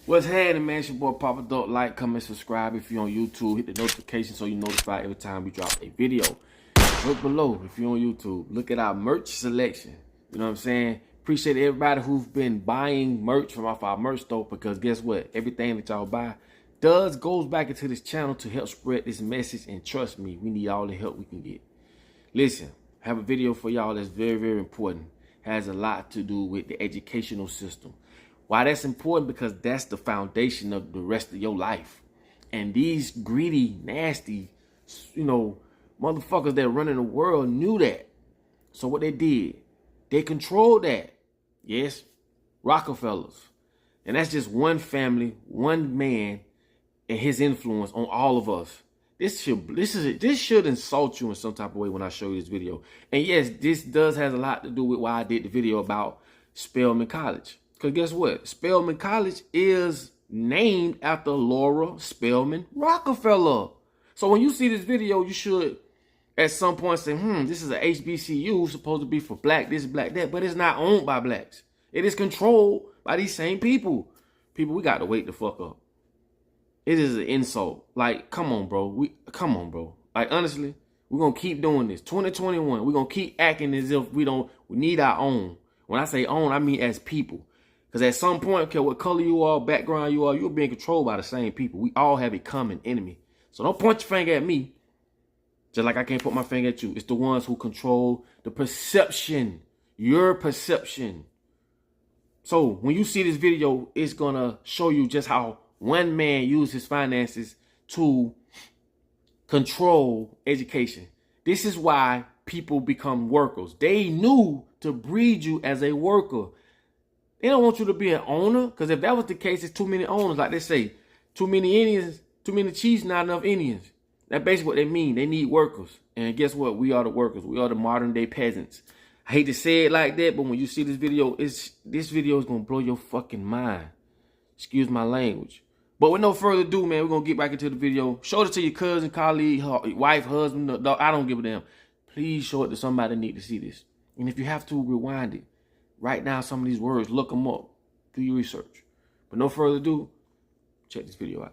What's happening, man? It's your boy Papa Dope. Like, comment, subscribe if you're on YouTube. Hit the notification so you're notified every time we drop a video. Look below if you're on YouTube. Look at our merch selection. You know what I'm saying? Appreciate everybody who's been buying merch from off our merch store, because guess what? Everything that y'all buy goes back into this channel to help spread this message. And trust me, we need all the help we can get. Listen, I have a video for y'all that's very, very important. Has a lot to do with the educational system. Why that's important? Because that's the foundation of the rest of your life. And these greedy, nasty, motherfuckers that run in the world knew that. So what they did, they controlled that. Yes, Rockefellers. And that's just one family, one man, and his influence on all of us. This should insult you in some type of way when I show you this video. And yes, this has a lot to do with why I did the video about Spelman College. Because guess what? Spelman College is named after Laura Spelman Rockefeller. So when you see this video, you should at some point say, this is a HBCU supposed to be for black this, black that. But it's not owned by blacks. It is controlled by these same people. People, we got to wake the fuck up. It is an insult. Like, come on, bro. Come on, bro. Like, honestly, we're going to keep doing this. 2021, we're going to keep acting as if we need our own. When I say own, I mean as people. Because at some point, okay, what color you are, background you are, you're being controlled by the same people. We all have a common enemy. So don't point your finger at me, just like I can't put my finger at you. It's the ones who control the perception, your perception. So when you see this video, it's going to show you just how one man used his finances to control education. This is why people become workers. They knew to breed you as a worker. They don't want you to be an owner, because if that was the case, it's too many owners. Like they say, too many Indians, too many chiefs, not enough Indians. That's basically what they mean. They need workers. And guess what? We are the workers. We are the modern day peasants. I hate to say it like that, but when you see this video, this video is going to blow your fucking mind. Excuse my language. But with no further ado, man, we're going to get back into the video. Show it to your cousin, colleague, wife, husband, dog. I don't give a damn. Please show it to somebody that need to see this. And if you have to, rewind it. Write down some of these words. Look them up. Do your research. But no further ado, check this video out.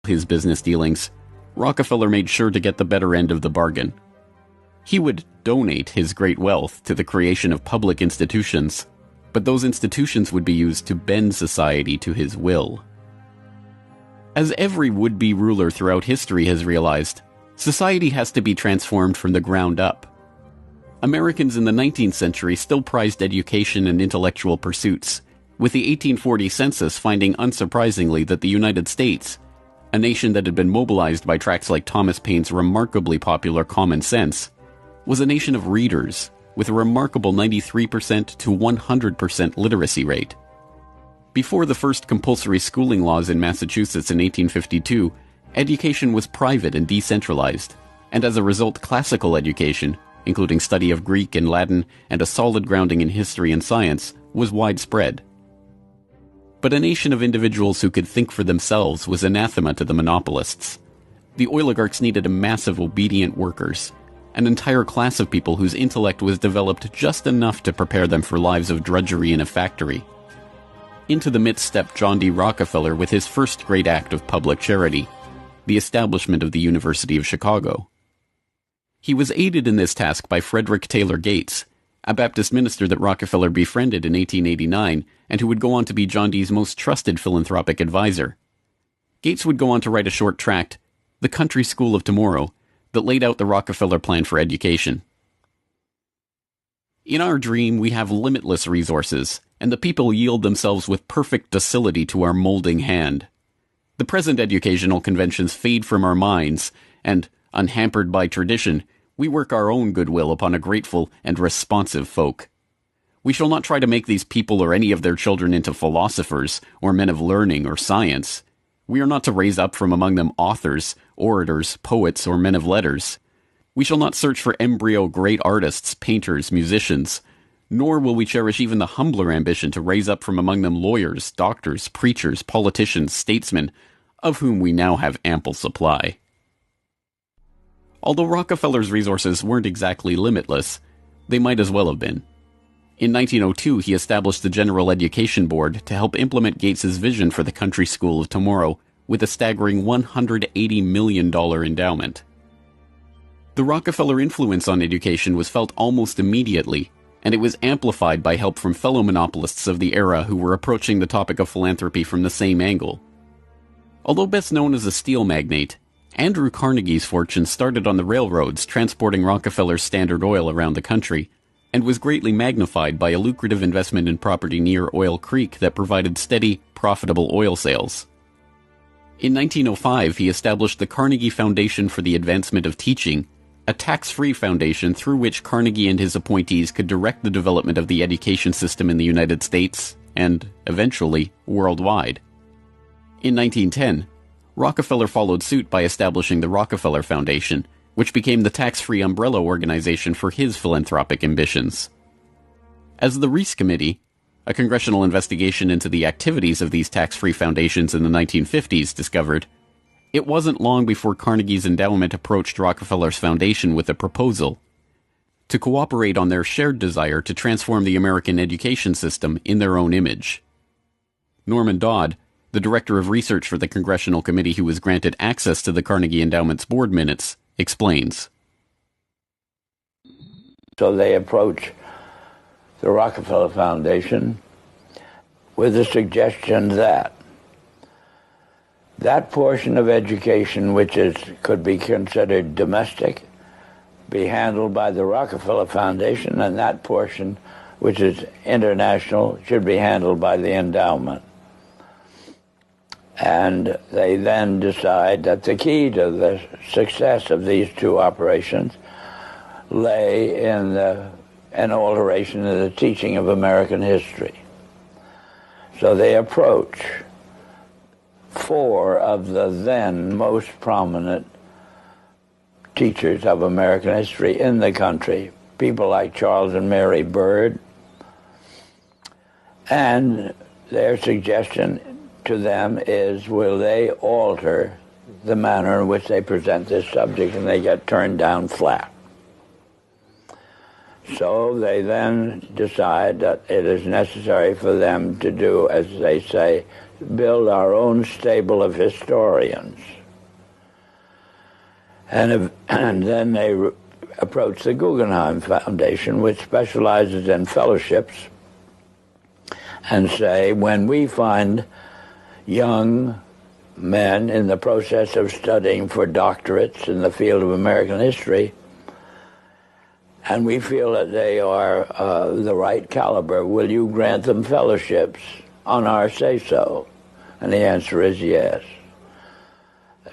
His business dealings, Rockefeller made sure to get the better end of the bargain. He would donate his great wealth to the creation of public institutions, but those institutions would be used to bend society to his will. As every would-be ruler throughout history has realized, society has to be transformed from the ground up. Americans in the 19th century still prized education and intellectual pursuits, with the 1840 census finding unsurprisingly that the United States, a nation that had been mobilized by tracts like Thomas Paine's remarkably popular Common Sense, was a nation of readers, with a remarkable 93% to 100% literacy rate. Before the first compulsory schooling laws in Massachusetts in 1852, education was private and decentralized, and as a result classical education, including study of Greek and Latin and a solid grounding in history and science, was widespread. But a nation of individuals who could think for themselves was anathema to the monopolists. The oligarchs needed a mass of obedient workers, an entire class of people whose intellect was developed just enough to prepare them for lives of drudgery in a factory. Into the midst stepped John D. Rockefeller with his first great act of public charity, the establishment of the University of Chicago. He was aided in this task by Frederick Taylor Gates, a Baptist minister that Rockefeller befriended in 1889 and who would go on to be John D.'s most trusted philanthropic advisor. Gates would go on to write a short tract, The Country School of Tomorrow, that laid out the Rockefeller plan for education. In our dream, we have limitless resources, and the people yield themselves with perfect docility to our molding hand. The present educational conventions fade from our minds, and, unhampered by tradition, we work our own goodwill upon a grateful and responsive folk. We shall not try to make these people or any of their children into philosophers, or men of learning or science. We are not to raise up from among them authors, orators, poets, or men of letters. We shall not search for embryo great artists, painters, musicians, nor will we cherish even the humbler ambition to raise up from among them lawyers, doctors, preachers, politicians, statesmen, of whom we now have ample supply. Although Rockefeller's resources weren't exactly limitless, they might as well have been. In 1902, he established the General Education Board to help implement Gates's vision for the country school of tomorrow with a staggering $180 million endowment. The Rockefeller influence on education was felt almost immediately, and it was amplified by help from fellow monopolists of the era who were approaching the topic of philanthropy from the same angle. Although best known as a steel magnate, Andrew Carnegie's fortune started on the railroads transporting Rockefeller's Standard Oil around the country, and was greatly magnified by a lucrative investment in property near Oil Creek that provided steady, profitable oil sales. In 1905, he established the Carnegie Foundation for the Advancement of Teaching, a tax-free foundation through which Carnegie and his appointees could direct the development of the education system in the United States and, eventually, worldwide. In 1910, Rockefeller followed suit by establishing the Rockefeller Foundation, which became the tax-free umbrella organization for his philanthropic ambitions. As the Reese Committee, a congressional investigation into the activities of these tax-free foundations in the 1950s, discovered, it wasn't long before Carnegie's endowment approached Rockefeller's foundation with a proposal to cooperate on their shared desire to transform the American education system in their own image. Norman Dodd, the director of research for the congressional committee who was granted access to the Carnegie Endowment's board minutes, explains. So they approach the Rockefeller Foundation with the suggestion that that portion of education which could be considered domestic be handled by the Rockefeller Foundation, and that portion which is international should be handled by the endowment. And they then decide that the key to the success of these two operations lay in an alteration of the teaching of American history. So they approach four of the then most prominent teachers of American history in the country, people like Charles and Mary Bird, and their suggestion to them is, will they alter the manner in which they present this subject, and they get turned down flat. So they then decide that it is necessary for them to do, as they say, build our own stable of historians. And then they approach the Guggenheim Foundation, which specializes in fellowships, and say, when we find young men in the process of studying for doctorates in the field of American history, and we feel that they are the right caliber, will you grant them fellowships on our say-so? And the answer is yes.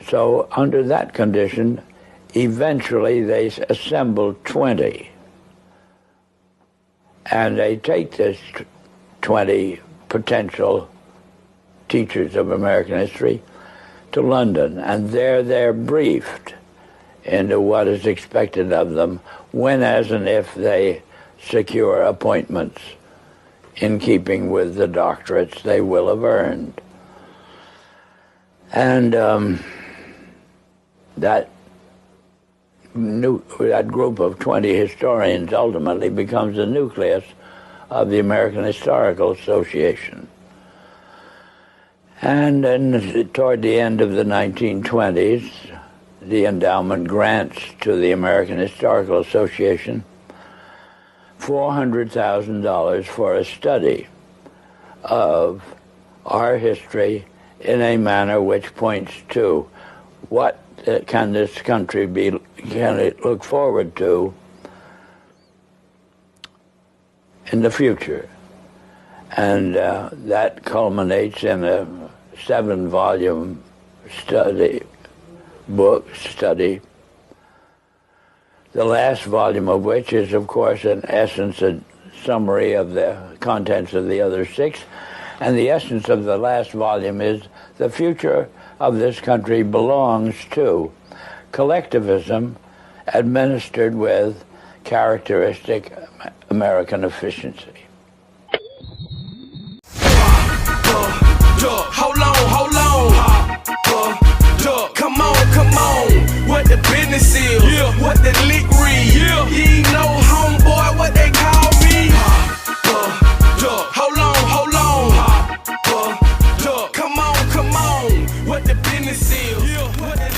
So under that condition, eventually they assembled 20. And they take this 20 potential teachers of American history to London, and there they're briefed into what is expected of them when, as and if they secure appointments in keeping with the doctorates they will have earned. And that group of 20 historians ultimately becomes the nucleus of the American Historical Association. And then toward the end of the 1920s, the endowment grants to the American Historical Association $400,000 for a study of our history in a manner which points to what can this country can it look forward to in the future. And that culminates in a 7-volume study, the last volume of which is, of course, in essence, a summary of the contents of the other 6. And the essence of the last volume is the future of this country belongs to collectivism administered with characteristic American efficiency. Hold on. Come on. What the business is? Yeah. What the lick read? Yeah. You know, homeboy, what they call me? business is. What the